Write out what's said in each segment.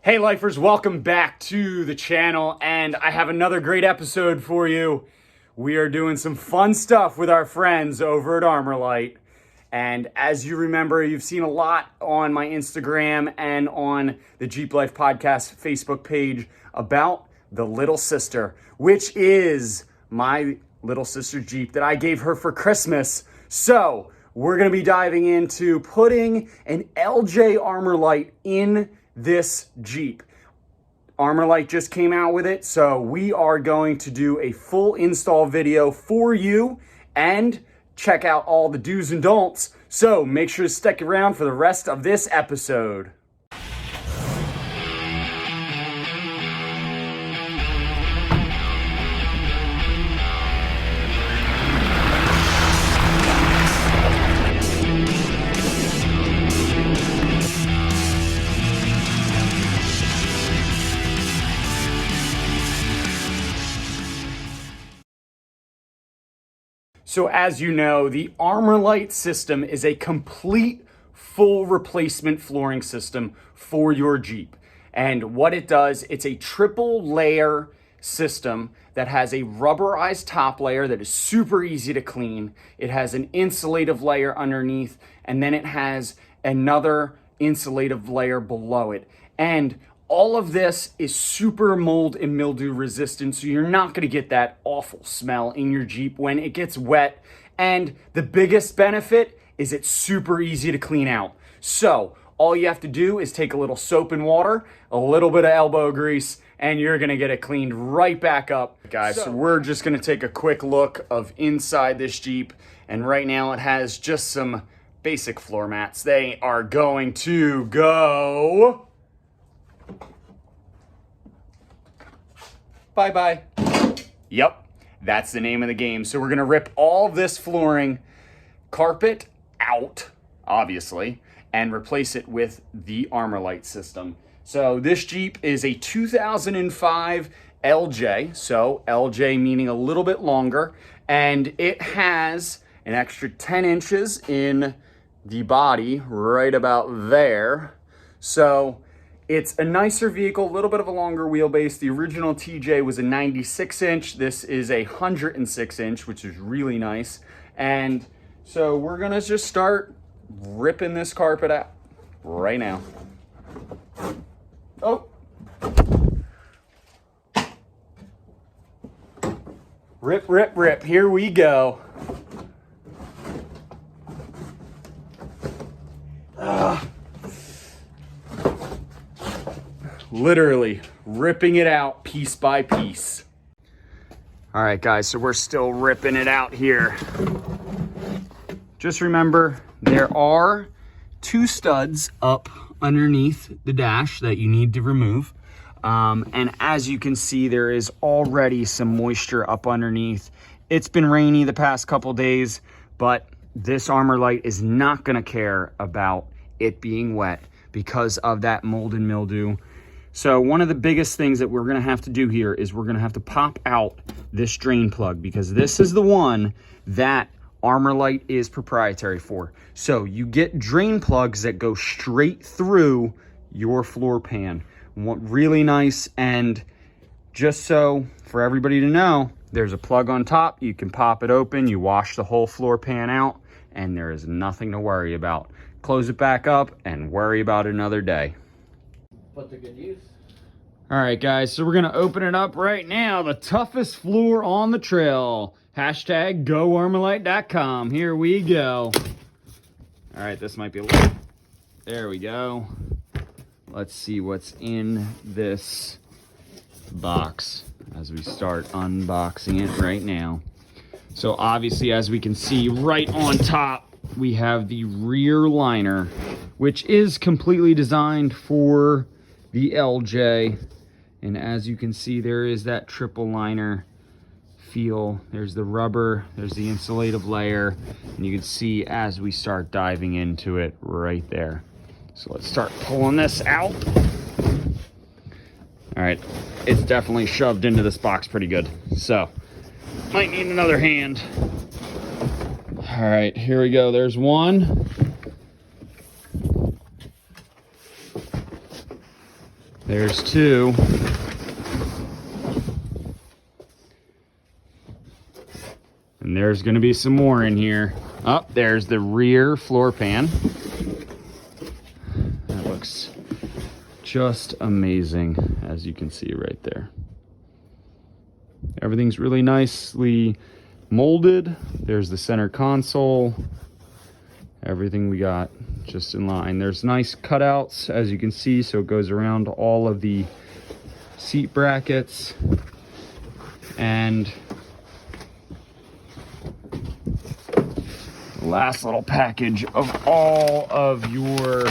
Hey lifers, welcome back to the channel, and I have another great episode for you. We are doing some fun stuff with our friends over at Armorlite. And as you remember, you've seen a lot on my Instagram and on the Jeep Life Podcast Facebook page about the little sister, which is my little sister Jeep that I gave her for Christmas. So we're gonna be diving into putting an LJ Armorlite in this Jeep. Armorlite just came out with it, so we are going to do a full install video for you and check out all the do's and don'ts. So make sure to stick around for the rest of this episode. So as you know, the Armorlite system is a complete full replacement flooring system for your Jeep. And what it does, it's a triple layer system that has a rubberized top layer that is super easy to clean. It has an insulative layer underneath, and then it has another insulative layer below it. And all of this is super mold and mildew resistant, so you're not gonna get that awful smell in your Jeep when it gets wet. And the biggest benefit is it's super easy to clean out. So all you have to do is take a little soap and water, a little bit of elbow grease, and you're gonna get it cleaned right back up. Guys, so we're just gonna take a quick look of inside this Jeep. And right now it has just some basic floor mats. They are going to go bye-bye. Yep, that's the name of the game. So we're gonna rip all this flooring carpet out, obviously, and replace it with the Armorlite system. So this Jeep is a 2005 LJ, so LJ meaning a little bit longer, and it has an extra 10 inches in the body right about there. So it's a nicer vehicle, a little bit of a longer wheelbase. The original TJ was a 96 inch. This is a 106 inch, which is really nice. And so we're gonna just start ripping this carpet out right now. Oh. Rip, rip, rip, here we go. Literally ripping it out piece by piece. All right, guys, so we're still ripping it out here. Just remember, there are two studs up underneath the dash that you need to remove. And as you can see, there is already some moisture up underneath. It's been rainy the past couple days, but this Armorlite is not gonna care about it being wet because of that mold and mildew. So one of the biggest things that we're gonna have to do here is we're gonna have to pop out this drain plug, because this is the one that Armorlite is proprietary for. So you get drain plugs that go straight through your floor pan. Really nice. And just so for everybody to know, there's a plug on top. You can pop it open, you wash the whole floor pan out, and there is nothing to worry about. Close it back up and worry about it another day. Put to good use. All right, guys, so we're gonna open it up right now. The toughest floor on the trail. Hashtag GoArmorlite.com. Here we go. All right, this might be a little, there we go. Let's see what's in this box as we start unboxing it right now. So obviously, as we can see right on top, we have the rear liner, which is completely designed for the LJ. And as you can see, there is that triple liner feel. There's the rubber, there's the insulative layer, and you can see as we start diving into it right there. So let's start pulling this out. All right, it's definitely shoved into this box pretty good. So might need another hand. All right, here we go. There's one. There's two. And there's going to be some more in here. Oh, there's the rear floor pan. That looks just amazing, as you can see right there. Everything's really nicely molded. There's the center console. Everything we got just in line. There's nice cutouts, as you can see, so it goes around all of the seat brackets. And last little package of all of your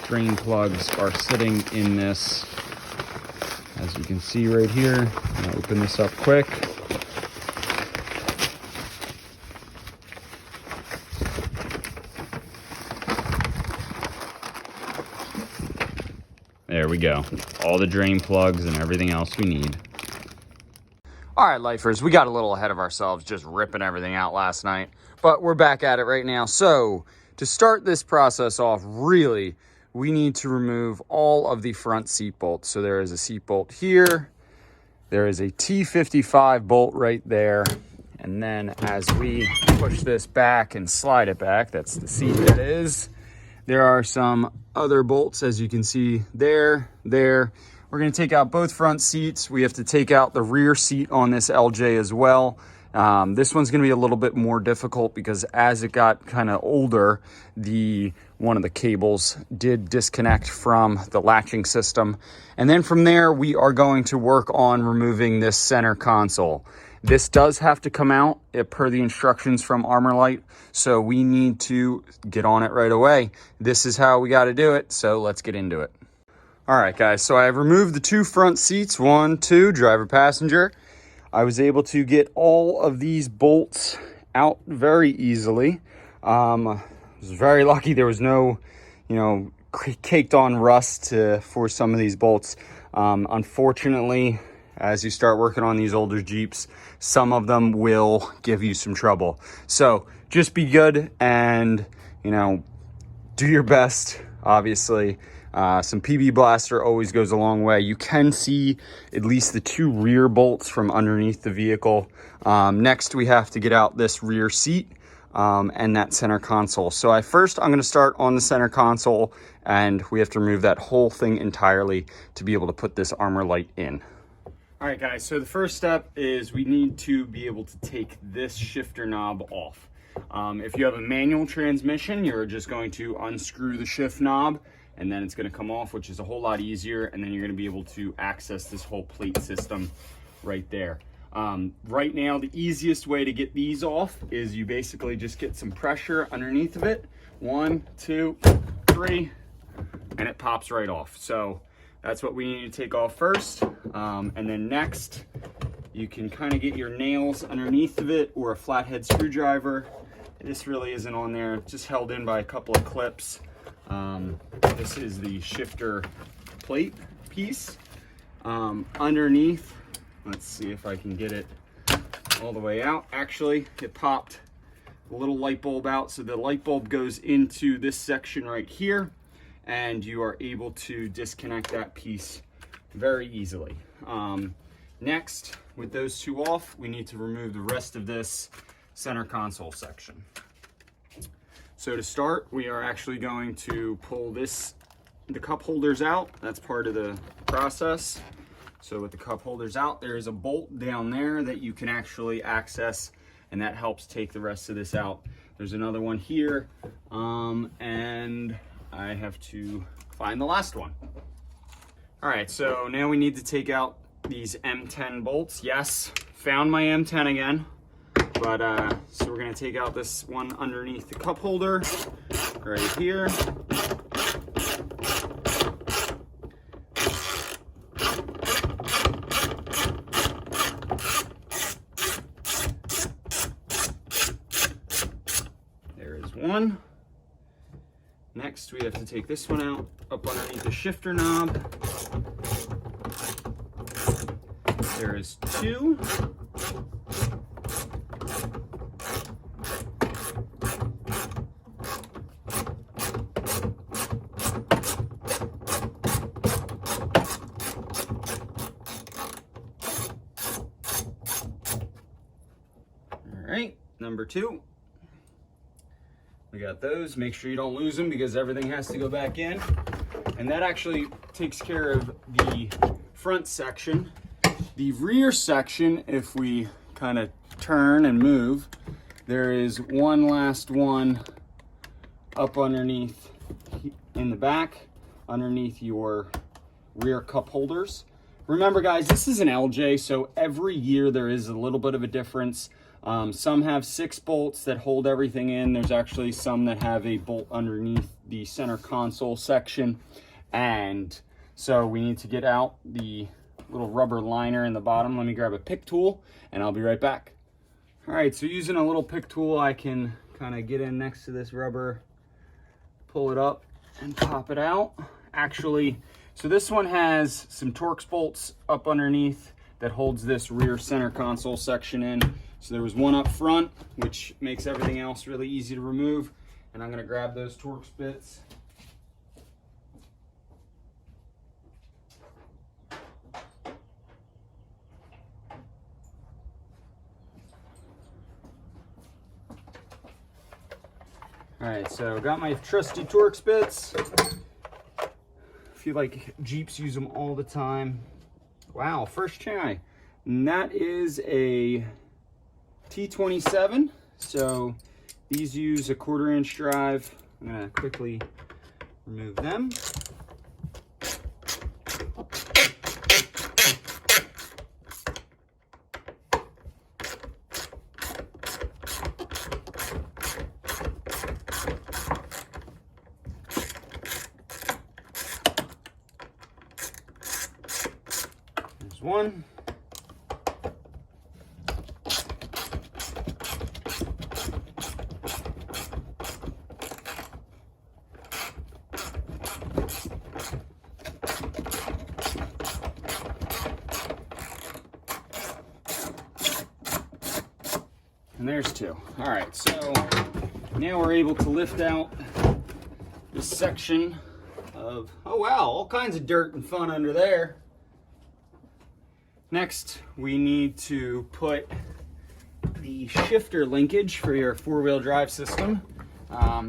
drain plugs are sitting in this, as you can see right here. I'm gonna open this up quick. There we go. All the drain plugs and everything else we need. All right, lifers, we got a little ahead of ourselves just ripping everything out last night, but we're back at it right now. So to start this process off, really, we need to remove all of the front seat bolts. So there is a seat bolt here. There is a T55 bolt right there. And then as we push this back and slide it back, that's the seat that is. There are some other bolts, as you can see there. We're gonna take out both front seats. We have to take out the rear seat on this LJ as well. This one's gonna be a little bit more difficult because as it got kind of older, one of the cables did disconnect from the latching system. And then from there, we are going to work on removing this center console. This does have to come out per the instructions from Armorlite, so we need to get on it right away. This is how we got to do it, so let's get into it. All right, guys, so I have removed the two front seats, 1, 2, driver, passenger. I was able to get all of these bolts out very easily. I was very lucky there was no, caked on rust for some of these bolts. Unfortunately, as you start working on these older Jeeps, some of them will give you some trouble. So just be good and, do your best, obviously. Some PB Blaster always goes a long way. You can see at least the two rear bolts from underneath the vehicle. Next, we have to get out this rear seat and that center console. So I'm going to start on the center console, and we have to remove that whole thing entirely to be able to put this Armorlite in. All right, guys, so the first step is we need to be able to take this shifter knob off. If you have a manual transmission, you're just going to unscrew the shift knob, and then it's going to come off, which is a whole lot easier, and then you're going to be able to access this whole plate system right there. Right now, the easiest way to get these off is you basically just get some pressure underneath of it. 1, 2, 3, and it pops right off. So that's what we need to take off first. And then next, you can kind of get your nails underneath of it or a flathead screwdriver. This really isn't on there, just held in by a couple of clips. This is the shifter plate piece. Underneath, let's see if I can get it all the way out. Actually, it popped a little light bulb out. So the light bulb goes into this section right here, and you are able to disconnect that piece very easily. Next, with those two off, we need to remove the rest of this center console section. So to start, we are actually going to pull the cup holders out. That's part of the process. So with the cup holders out, there is a bolt down there that you can actually access, and that helps take the rest of this out. There's another one here, and I have to find the last one. All right, so now we need to take out these M10 bolts. Yes, found my M10 again. But so we're gonna take out this one underneath the cup holder right here. There is one. Next, we have to take this one out up underneath the shifter knob. There is two. Number 2. We got those. Make sure you don't lose them because everything has to go back in. And that actually takes care of the front section. The rear section, if we kind of turn and move, there is one last one up underneath in the back, underneath your rear cup holders. Remember guys, this is an LJ, so every year there is a little bit of a difference. Some have 6 bolts that hold everything in. There's actually some that have a bolt underneath the center console section. And so we need to get out the little rubber liner in the bottom. Let me grab a pick tool and I'll be right back. All right, so using a little pick tool, I can kind of get in next to this rubber, pull it up and pop it out. Actually, so this one has some Torx bolts up underneath that holds this rear center console section in. So there was one up front, which makes everything else really easy to remove. And I'm gonna grab those Torx bits. All right, so got my trusty Torx bits. I feel like Jeeps use them all the time. Wow, first try. And that is a T27. So these use a 1/4 inch drive. I'm gonna quickly remove them. There's one. And there's 2. All right, so now we're able to lift out this section of, oh wow, all kinds of dirt and fun under there. Next, we need to put the shifter linkage for your 4-wheel drive system.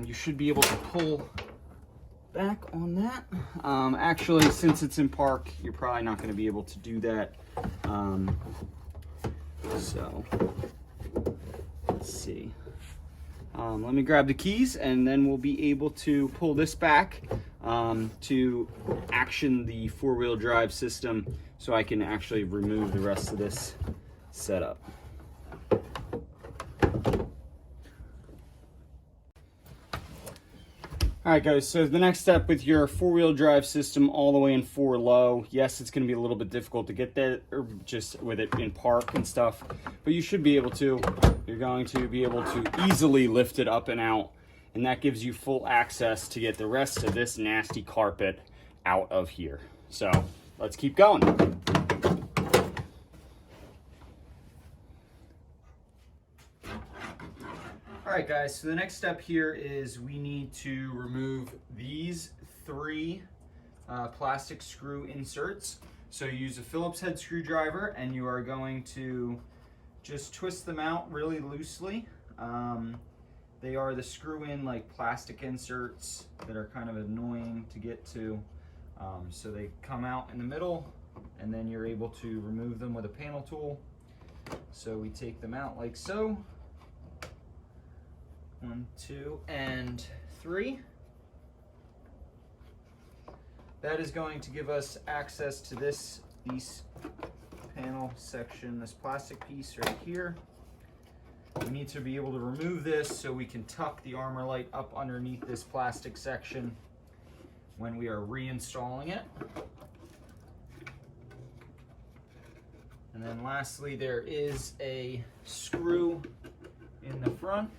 You should be able to pull back on that. Actually, since it's in park, you're probably not going to be able to do that. So let's see. Let me grab the keys and then we'll be able to pull this back to action the 4-wheel drive system so I can actually remove the rest of this setup. All right guys, so the next step with your 4-wheel drive system all the way in 4 low, yes, it's gonna be a little bit difficult to get that, or just with it in park and stuff, but you should be able to. You're going to be able to easily lift it up and out, and that gives you full access to get the rest of this nasty carpet out of here. So let's keep going. All right guys, so the next step here is we need to remove these 3 plastic screw inserts. So you use a Phillips head screwdriver and you are going to just twist them out really loosely. They are the screw-in like plastic inserts that are kind of annoying to get to. So they come out in the middle and then you're able to remove them with a panel tool. So we take them out like so. 1, 2, and 3. That is going to give us access to this piece panel section, this plastic piece right here. We need to be able to remove this so we can tuck the Armorlite up underneath this plastic section when we are reinstalling it. And then lastly, there is a screw in the front.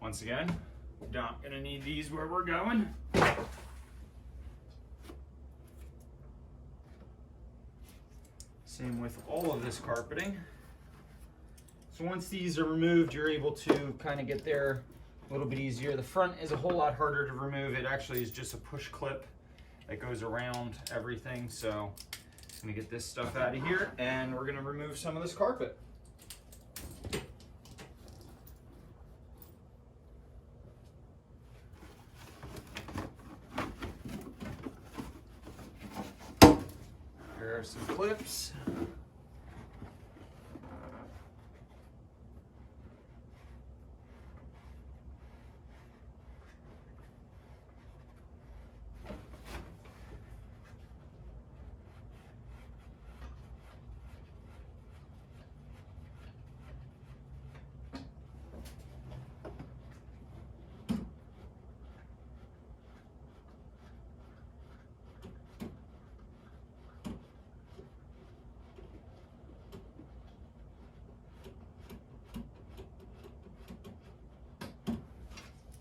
Once again, not gonna need these where we're going. Same with all of this carpeting. So once these are removed, you're able to kind of get there a little bit easier. The front is a whole lot harder to remove. It actually is just a push clip that goes around everything. So I'm gonna get this stuff out of here and we're gonna remove some of this carpet. Here are some clips.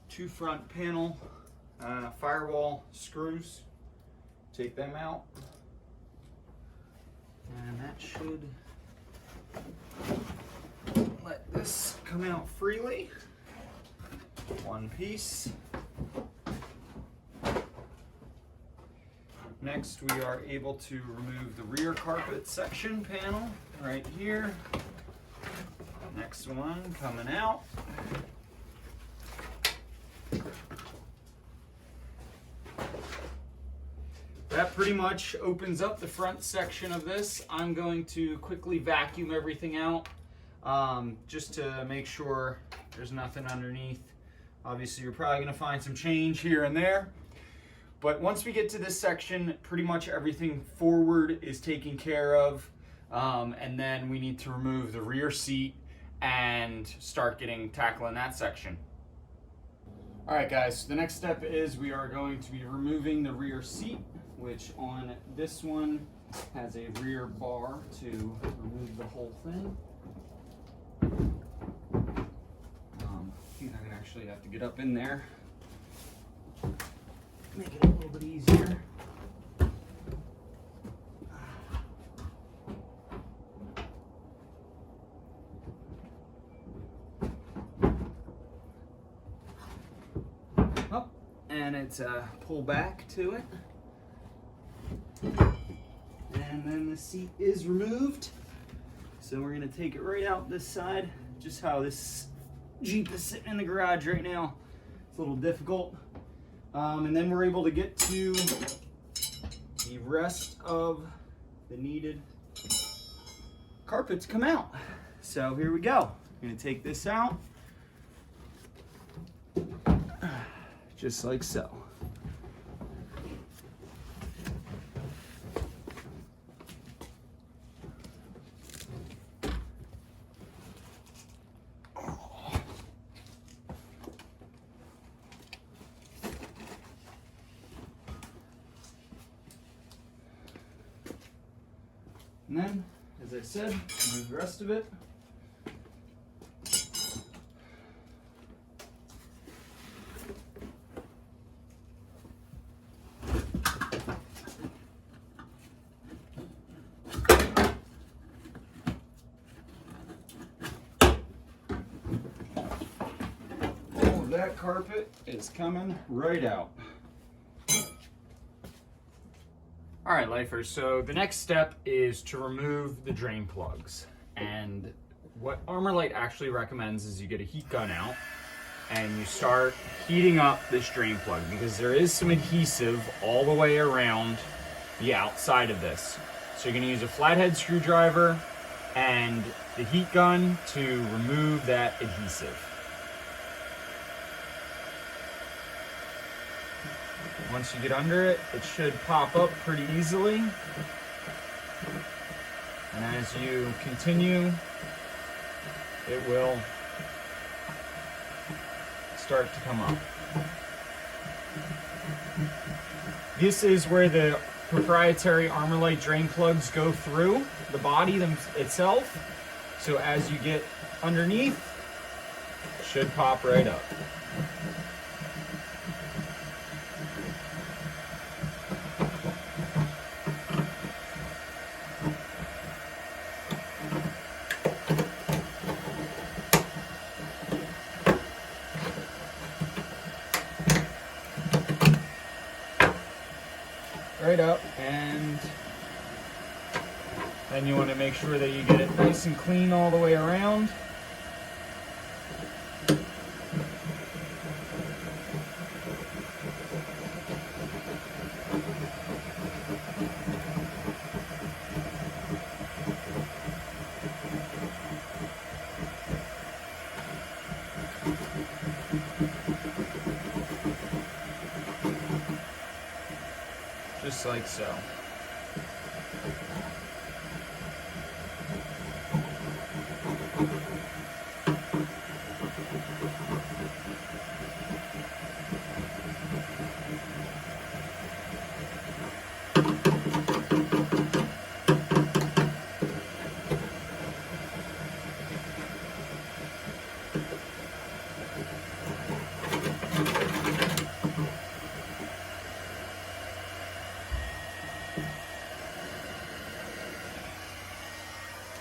Two front panel firewall screws. Take them out. And that should let this come out freely. One piece. Next, we are able to remove the rear carpet section panel right here. Next one coming out. That pretty much opens up the front section of this. I'm going to quickly vacuum everything out just to make sure there's nothing underneath. Obviously, you're probably going to find some change here and there. But once we get to this section, pretty much everything forward is taken care of. And then we need to remove the rear seat and start tackling that section. All right, guys, so the next step is we are going to be removing the rear seat, which on this one has a rear bar to remove the whole thing. I think I'm gonna actually have to get up in there, make it a little bit easier. Oh, and it's a pull back to it. And then the seat is removed. So we're gonna take it right out this side, just how this Jeep is sitting in the garage right now. It's a little difficult. And then we're able to get to the rest of the needed carpet to come out. So here we go. I'm gonna take this out, just like so. And then, as I said, remove the rest of it. All of that carpet is coming right out. All right, lifers, so the next step is to remove the drain plugs. And what Armorlite actually recommends is you get a heat gun out and you start heating up this drain plug, because there is some adhesive all the way around the outside of this. So you're gonna use a flathead screwdriver and the heat gun to remove that adhesive. Once you get under it, it should pop up pretty easily. And as you continue, it will start to come up. This is where the proprietary Armorlite drain plugs go through the body itself. So as you get underneath, it should pop right up. And then you want to make sure that you get it nice and clean all the way around. Just like so.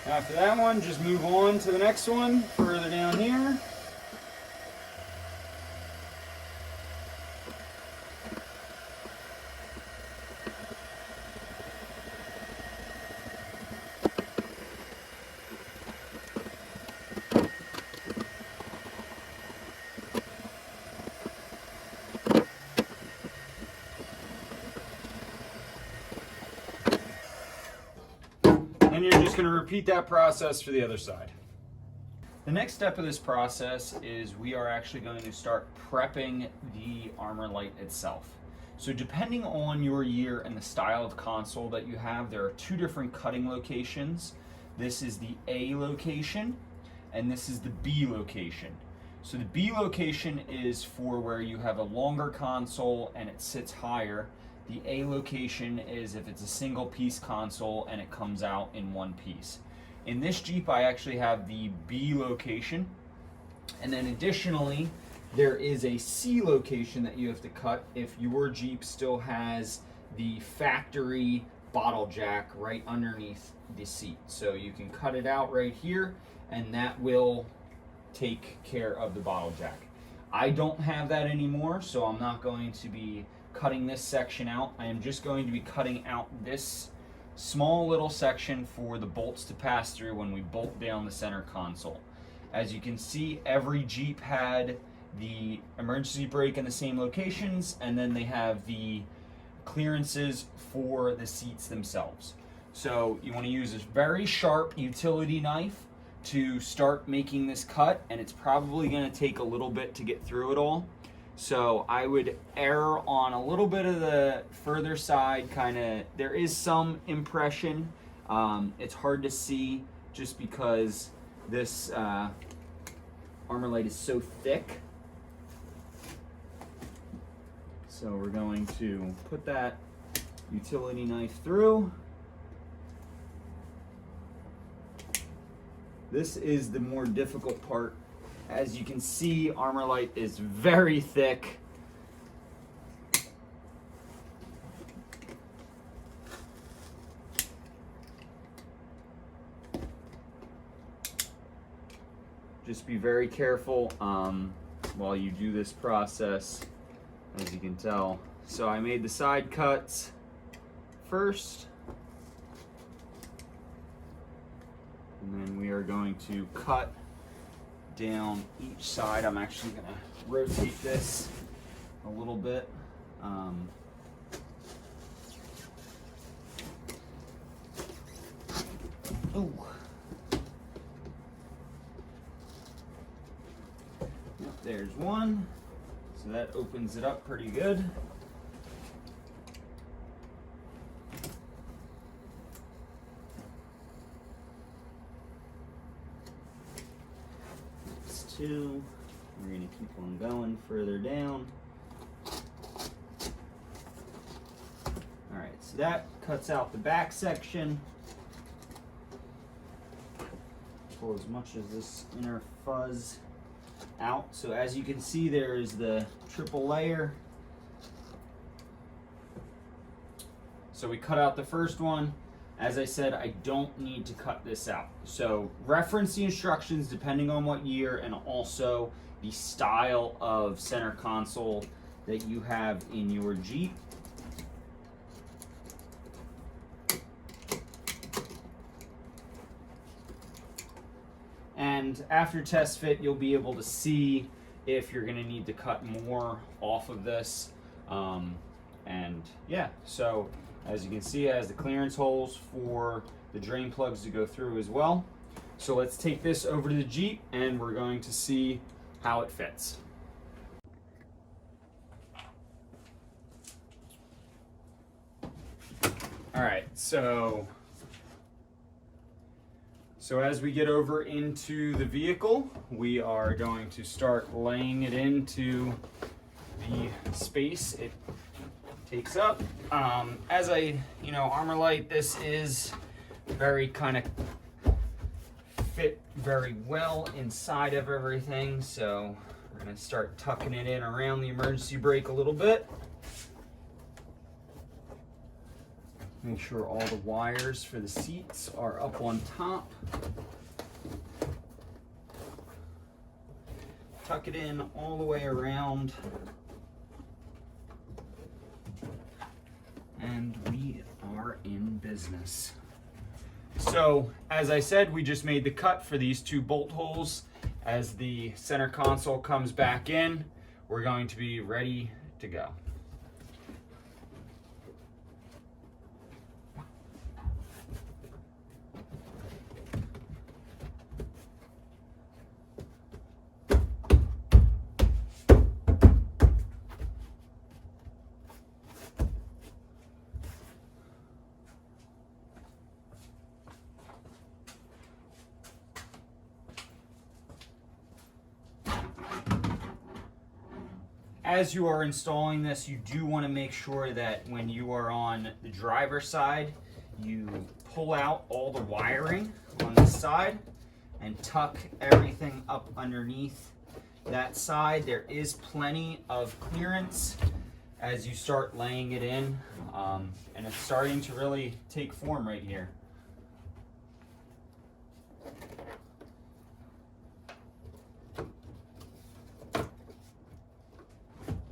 After that one, just move on to the next one further down here. And you're just going to repeat that process for the other side. The next step of this process is we are actually going to start prepping the Armorlite itself. So depending on your year and the style of console that you have, there are two different cutting locations. This is the A location and this is the B location. So the B location is for where you have a longer console and it sits higher. The A location is if it's a single piece console and it comes out in one piece. In this Jeep, I actually have the B location. And then additionally, there is a C location that you have to cut if your Jeep still has the factory bottle jack right underneath the seat. So you can cut it out right here and that will take care of the bottle jack. I don't have that anymore, so I'm not going to be cutting this section out. I am just going to be cutting out this small little section for the bolts to pass through when we bolt down the center console. As you can see, every Jeep had the emergency brake in the same locations, and then they have the clearances for the seats themselves. So you want to use this very sharp utility knife to start making this cut, and it's probably going to take a little bit to get through it all. So I would err on a little bit of the further side, there is some impression. It's hard to see just because this Armorlite is so thick. So we're going to put that utility knife through. This is the more difficult part. As you can see, Armorlite is very thick. Just be very careful while you do this process, as you can tell. So I made the side cuts first. And then we are going to cut down each side. I'm actually going to rotate this a little bit. Oh. Yep, there's one. So that opens it up pretty good. Two. We're going to keep on going further down. Alright, so that cuts out the back section. Pull as much of this inner fuzz out. So as you can see, there is the triple layer. So we cut out the first one. As I said, I don't need to cut this out. So reference the instructions depending on what year and also the style of center console that you have in your Jeep. And after test fit, you'll be able to see if you're gonna need to cut more off of this. And yeah, so as you can see, it has the clearance holes for the drain plugs to go through as well. So let's take this over to the Jeep and we're going to see how it fits. All right, so as we get over into the vehicle, we are going to start laying it into the space it takes up. As Armorlite, this is very kind of fit very well inside of everything. So we're gonna start tucking it in around the emergency brake a little bit. Make sure all the wires for the seats are up on top. Tuck it in all the way around. And we are in business. So, as I said, we just made the cut for these 2 bolt holes. As the center console comes back in, we're going to be ready to go. As you are installing this, you do want to make sure that when you are on the driver's side, you pull out all the wiring on this side and tuck everything up underneath that side. There is plenty of clearance as you start laying it in, and it's starting to really take form right here.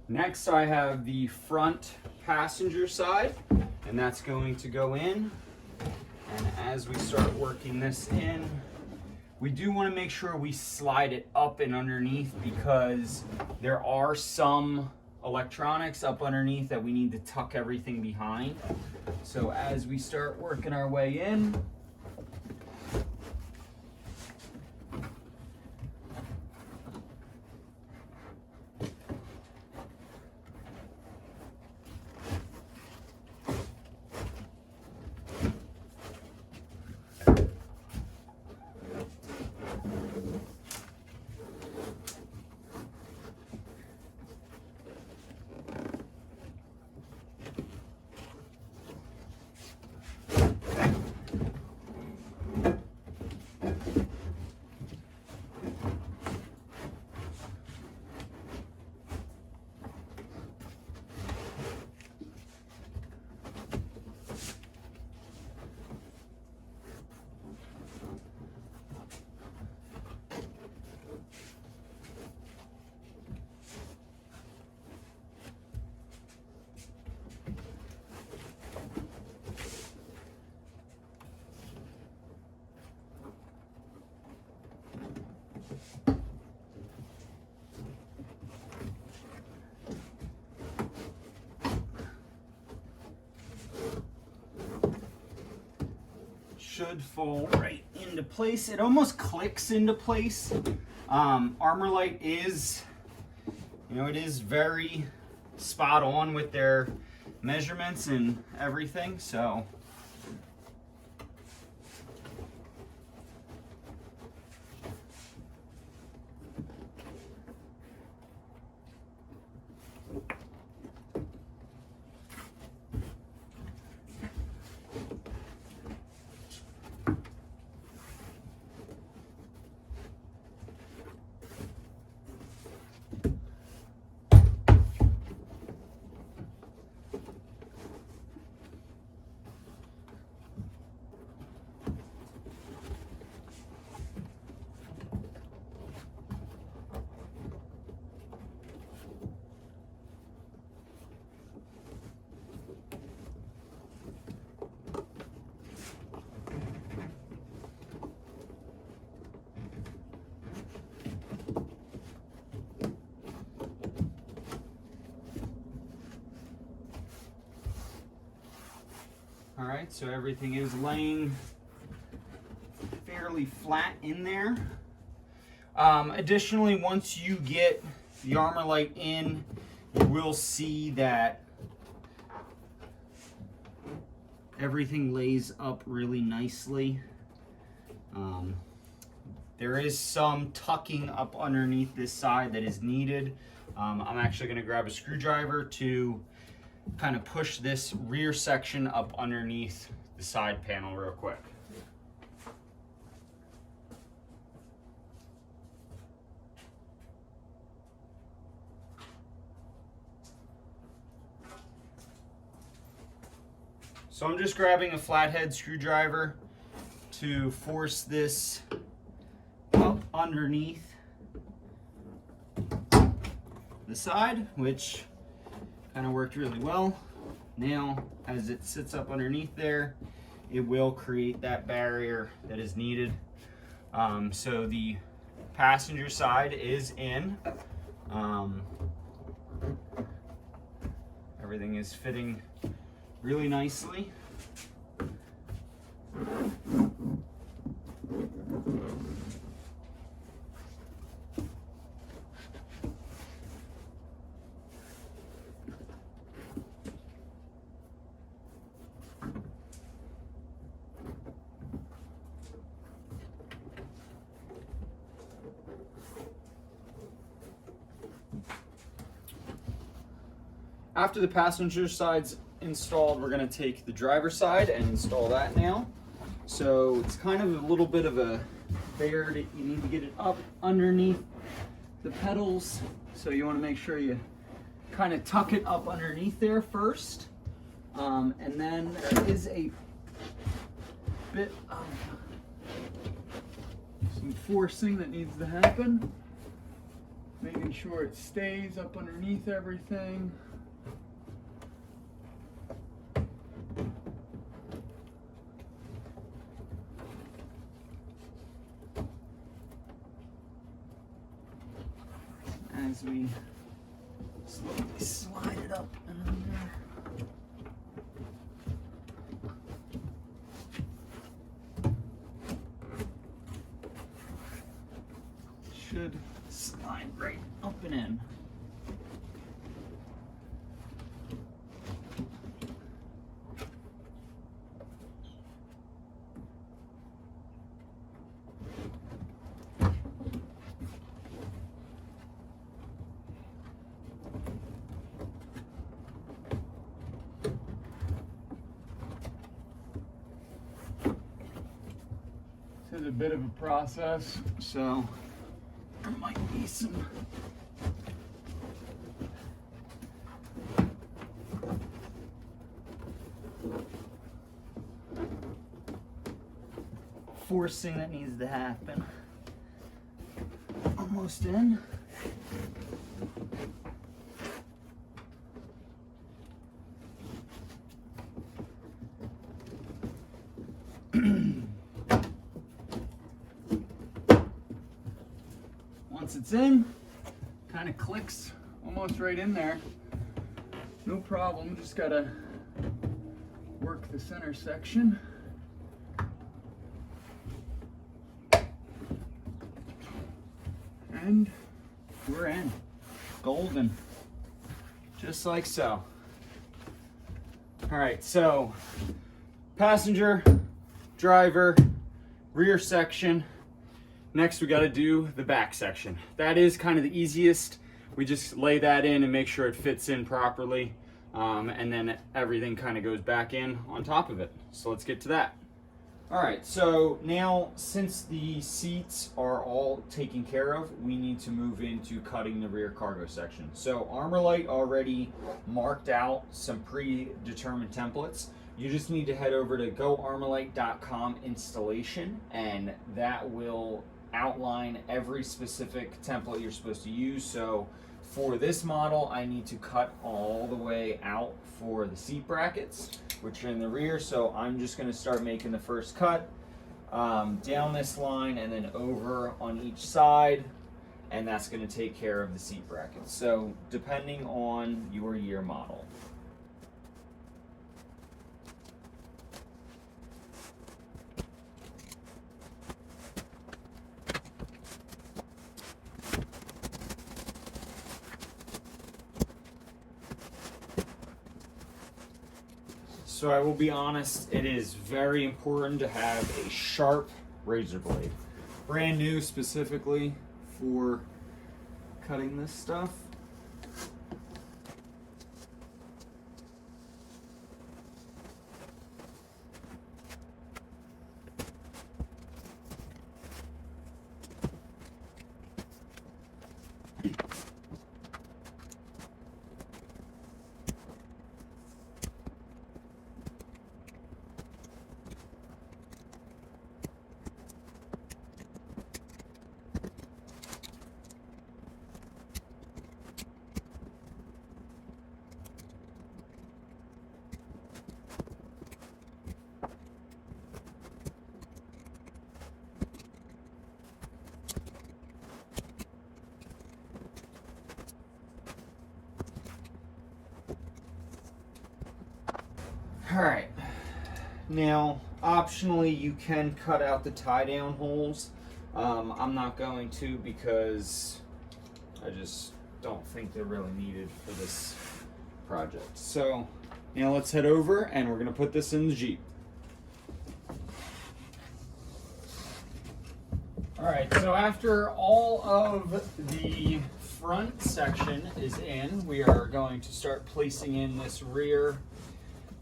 Next, I have the front passenger side, and that's going to go in. And as we start working this in, we do want to make sure we slide it up and underneath, because there are some electronics up underneath that we need to tuck everything behind. So as we start working our way in, should fall right into place. It almost clicks into place. Armorlite is, it is very spot on with their measurements and everything, so. right, so everything is laying fairly flat in there. Additionally, once you get the Armorlite in, you will see that everything lays up really nicely. There is some tucking up underneath this side that is needed. I'm actually going to grab a screwdriver to kind of push this rear section up underneath the side panel real quick. So I'm just grabbing a flathead screwdriver to force this up underneath the side, which kind of worked really well. Now, as it sits up underneath there, it will create that barrier that is needed. So the passenger side is in. Everything is fitting really nicely. After the passenger side's installed, we're going to take the driver's side and install that now. So it's kind of a little bit of a bear that you need to get it up underneath the pedals. So you want to make sure you kind of tuck it up underneath there first. And then there is a bit of some forcing that needs to happen. Making sure it stays up underneath everything. As we slowly slide it up and under. Should slide right up and in. This is a bit of a process, so there might be some forcing that needs to happen. Almost in. Once it's in, kind of clicks almost right in there. No problem, just gotta work the center section. And we're in. Golden. Just like so. All right, so passenger, driver, rear section. Next, we got to do the back section. That is kind of the easiest. We just lay that in and make sure it fits in properly. And then everything kind of goes back in on top of it. So let's get to that. All right, so now since the seats are all taken care of, we need to move into cutting the rear cargo section. So Armorlite already marked out some predetermined templates. You just need to head over to goarmorlite.com installation, and that will outline every specific template you're supposed to use. So for this model, I need to cut all the way out for the seat brackets, which are in the rear. So I'm just going to start making the first cut down this line and then over on each side, and that's going to take care of the seat brackets. So depending on your year model. So I will be honest, it is very important to have a sharp razor blade. Brand new specifically for cutting this stuff. All right, now optionally you can cut out the tie down holes. I'm not going to because I just don't think they're really needed for this project. So now let's head over and we're gonna put this in the Jeep. All right, so after all of the front section is in, we are going to start placing in this rear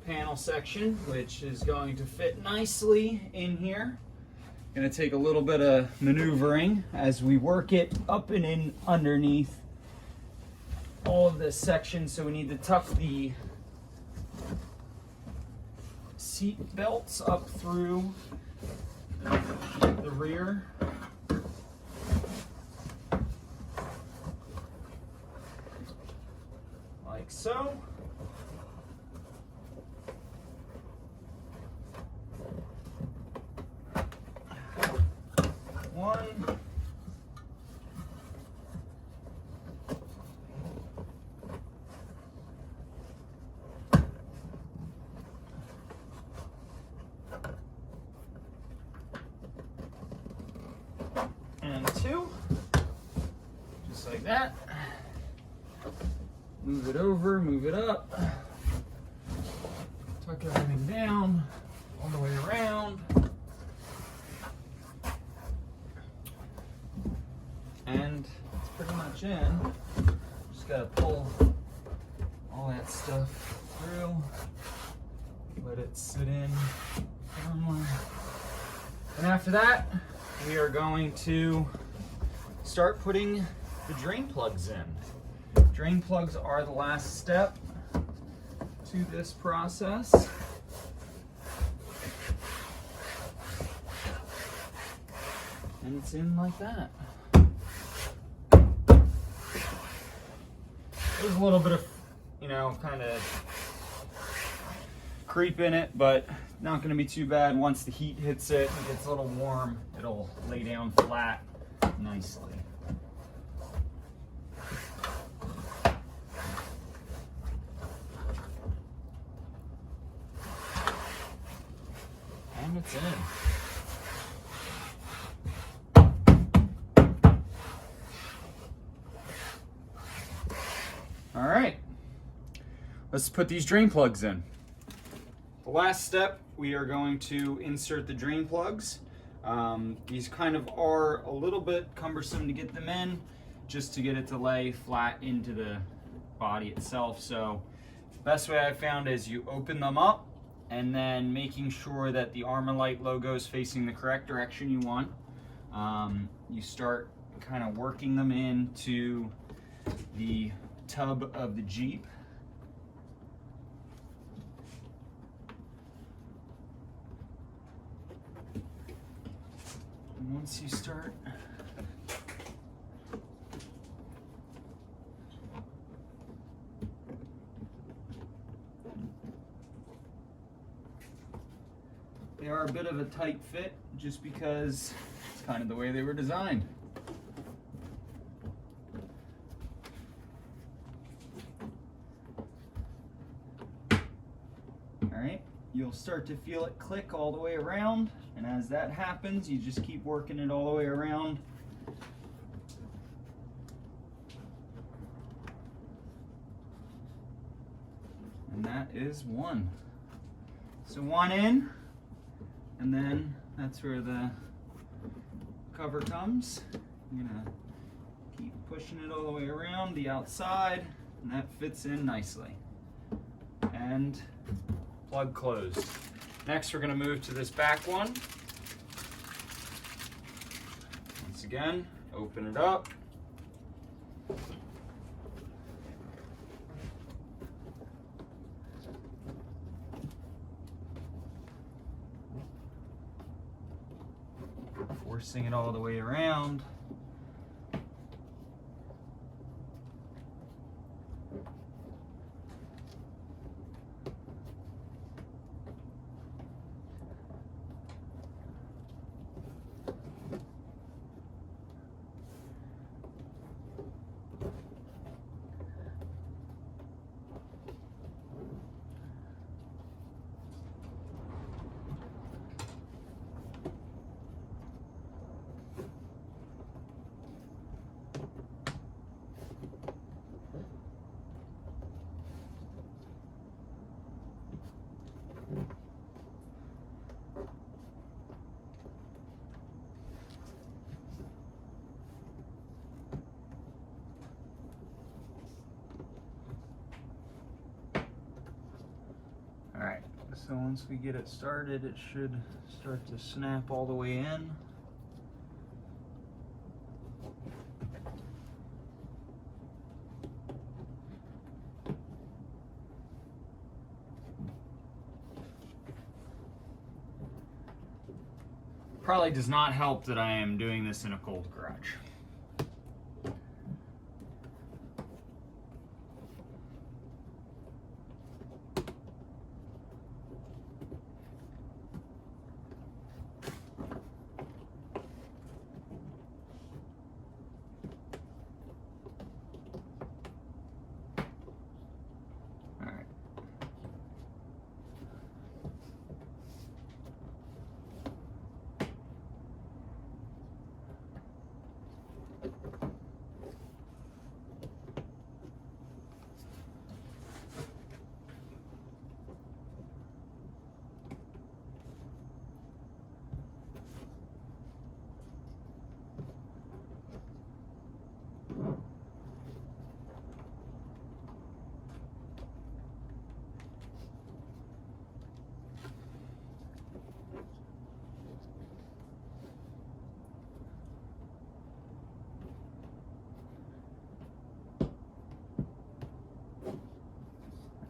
panel section, which is going to fit nicely in here. Going to take a little bit of maneuvering as we work it up and in underneath all of this section. So we need to tuck the seat belts up through the rear. Like so. One. And two. Just like that. Move it over, move it up. Tuck everything down all the way around. And it's pretty much in. Just gotta pull all that stuff through, let it sit in firmly. And after that, we are going to start putting the drain plugs in. Drain plugs are the last step to this process. And it's in like that. There's a little bit of, kind of creep in it, but not going to be too bad. Once the heat hits it and gets a little warm, it'll lay down flat nicely. And it's in. All right, let's put these drain plugs in. The last step, we are going to insert the drain plugs. These kind of are a little bit cumbersome to get them in, just to get it to lay flat into the body itself. So the best way I found is you open them up and then making sure that the Armorlite logo is facing the correct direction you want. You start kind of working them into the tub of the Jeep. And once you start they are a bit of a tight fit just because it's kind of the way they were designed. Alright, you'll start to feel it click all the way around, and as that happens, you just keep working it all the way around. And that is one. So one in, and then that's where the cover comes. I'm gonna keep pushing it all the way around the outside, and that fits in nicely. And plug closed. Next, we're gonna move to this back one. Once again, open it up. Forcing it all the way around. All right, so once we get it started, it should start to snap all the way in. Probably does not help that I am doing this in a cold garage.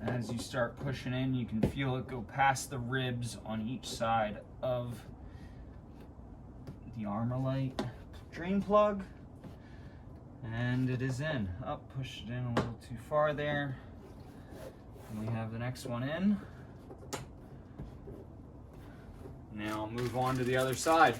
As you start pushing in, you can feel it go past the ribs on each side of the Armorlite drain plug. And it is in. Up, push it in a little too far there. And we have the next one in. Now I'll move on to the other side.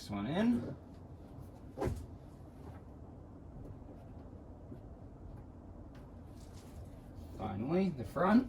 Next one in. Finally, the front.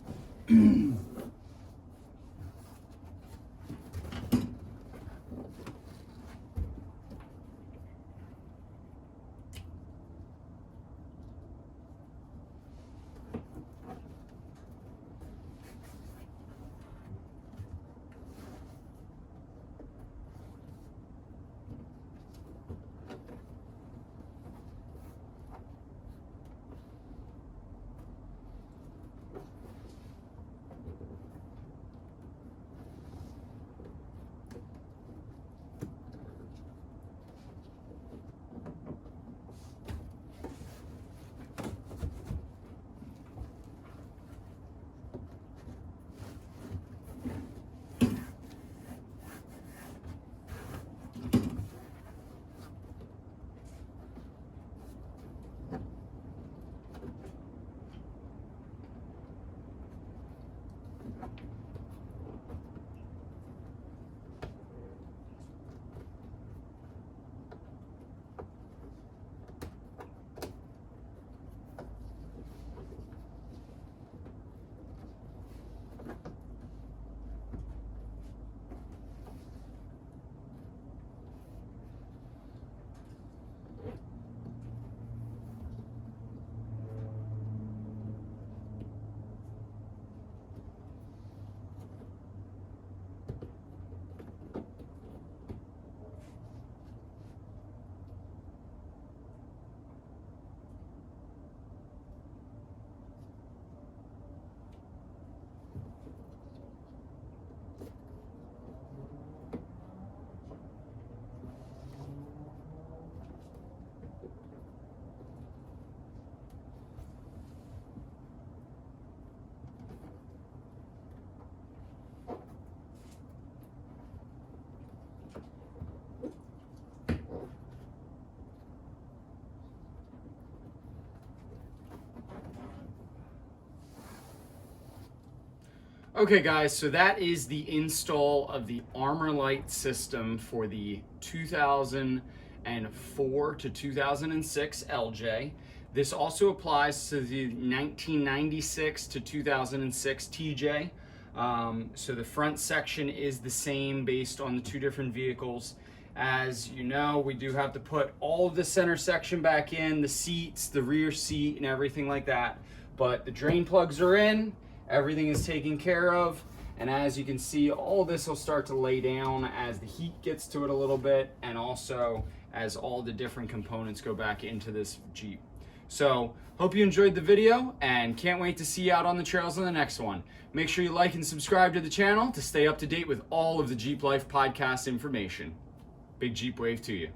Okay guys, so that is the install of the Armorlite system for the 2004 to 2006 LJ. This also applies to the 1996 to 2006 TJ. So the front section is the same based on the two different vehicles. As you know, we do have to put all of the center section back in, the seats, the rear seat, and everything like that. But the drain plugs are in. Everything is taken care of, and as you can see, all this will start to lay down as the heat gets to it a little bit, and also as all the different components go back into this Jeep. So, hope you enjoyed the video, and can't wait to see you out on the trails on the next one. Make sure you like and subscribe to the channel to stay up to date with all of the Jeep Life podcast information. Big Jeep wave to you.